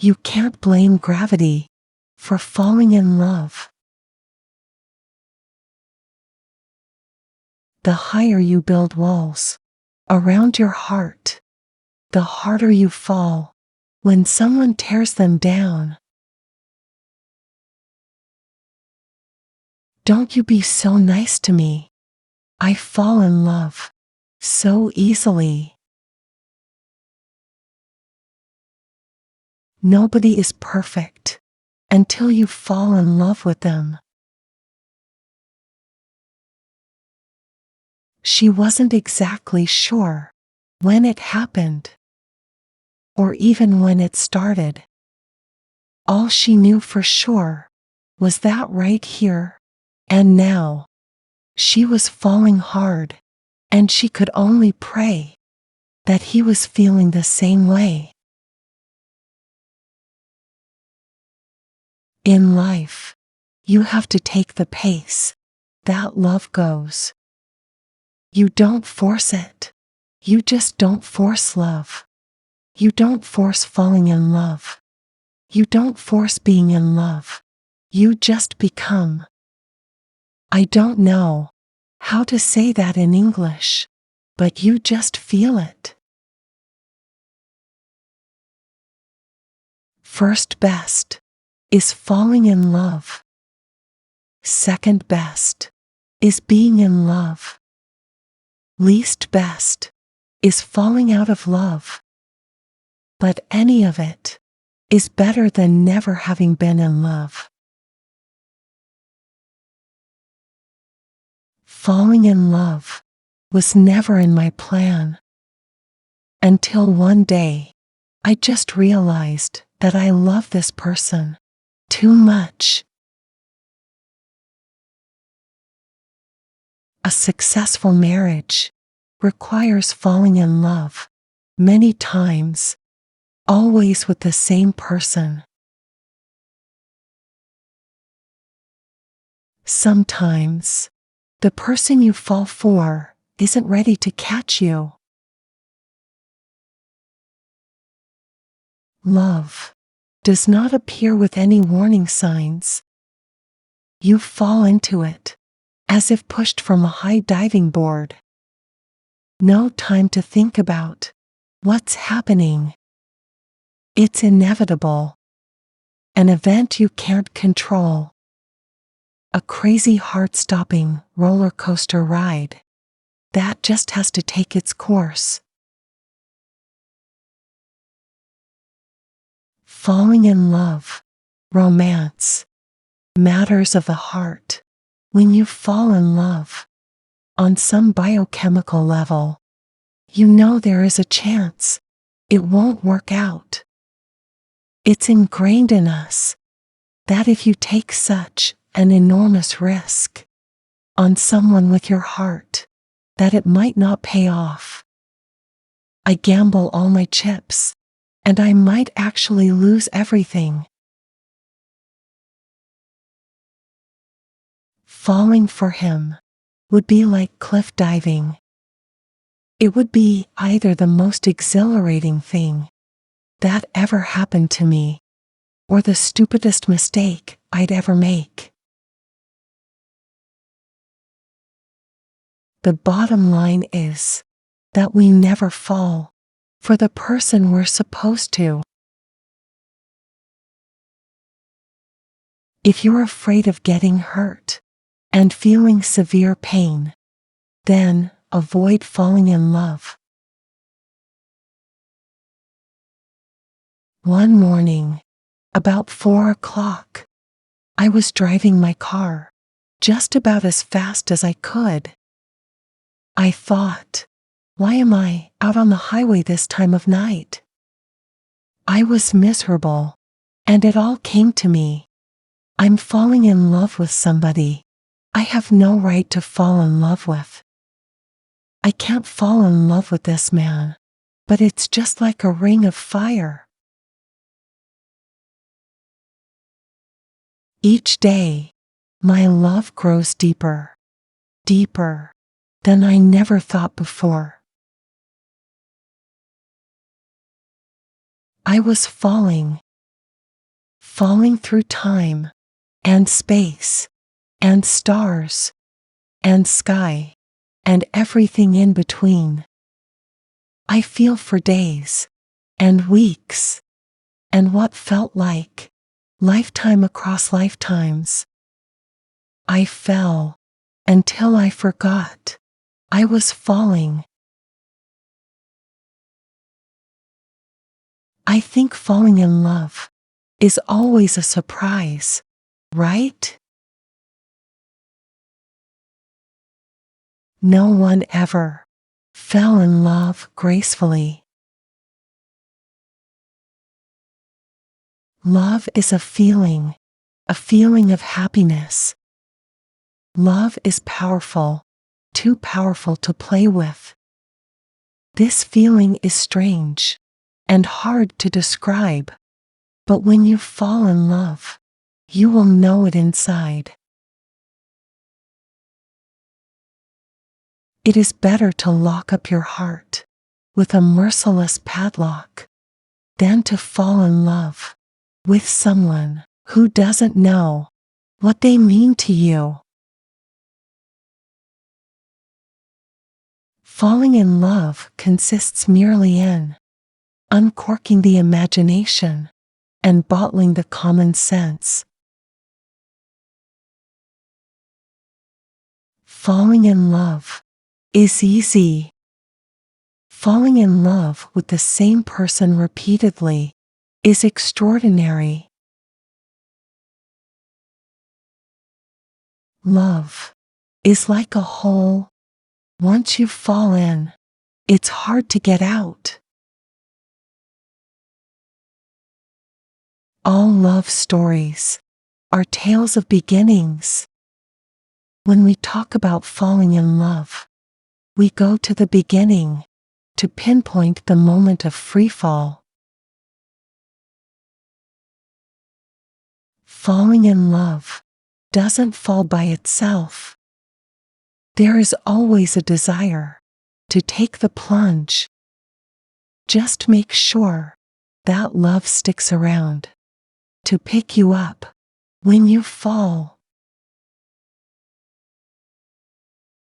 You can't blame gravity for falling in love. The higher you build walls around your heart, the harder you fall when someone tears them down. Don't you be so nice to me. I fall in love so easily. Nobody is perfect until you fall in love with them. She wasn't exactly sure when it happened, or even when it started. All she knew for sure was that right here and now, she was falling hard, and she could only pray that he was feeling the same way. In life, you have to take the pace that love goes. You don't force it. You just don't force love. You don't force falling in love. You don't force being in love. You just become. I don't know how to say that in English, but you just feel it. First best is falling in love. Second best is being in love. Least best is falling out of love. But any of it is better than never having been in love. Falling in love was never in my plan. Until one day, I just realized that I love this person too much. A successful marriage requires falling in love many times, always with the same person. Sometimes, the person you fall for isn't ready to catch you. Love does not appear with any warning signs. You fall into it, as if pushed from a high diving board. No time to think about what's happening. It's inevitable. An event you can't control. A crazy heart-stopping roller coaster ride that just has to take its course. Falling in love, romance, matters of the heart. When you fall in love, on some biochemical level, you know there is a chance it won't work out. It's ingrained in us that if you take such an enormous risk on someone with your heart, that it might not pay off. I gamble all my chips, and I might actually lose everything. Falling for him would be like cliff diving. It would be either the most exhilarating thing that ever happened to me, or the stupidest mistake I'd ever make. The bottom line is that we never fall for the person we're supposed to. If you're afraid of getting hurt and feeling severe pain, then avoid falling in love. One morning, about 4 o'clock, I was driving my car just about as fast as I could. I thought, why am I out on the highway this time of night? I was miserable, and it all came to me. I'm falling in love with somebody I have no right to fall in love with. I can't fall in love with this man, but it's just like a ring of fire. Each day, my love grows deeper, deeper than I never thought before. I was falling falling through time and space and stars and sky and everything in between. I feel for days and weeks and what felt like lifetime across lifetimes. I fell until I forgot I was falling. I think falling in love is always a surprise, right? No one ever fell in love gracefully. Love is a feeling of happiness. Love is powerful, too powerful to play with. This feeling is strange and hard to describe, but when you fall in love, you will know it inside. It is better to lock up your heart with a merciless padlock than to fall in love with someone who doesn't know what they mean to you. Falling in love consists merely in uncorking the imagination and bottling the common sense. Falling in love is easy. Falling in love with the same person repeatedly is extraordinary. Love is like a hole. Once you fall in, it's hard to get out. All love stories are tales of beginnings. When we talk about falling in love, we go to the beginning to pinpoint the moment of free fall. Falling in love doesn't fall by itself. There is always a desire to take the plunge. Just make sure that love sticks around to pick you up when you fall.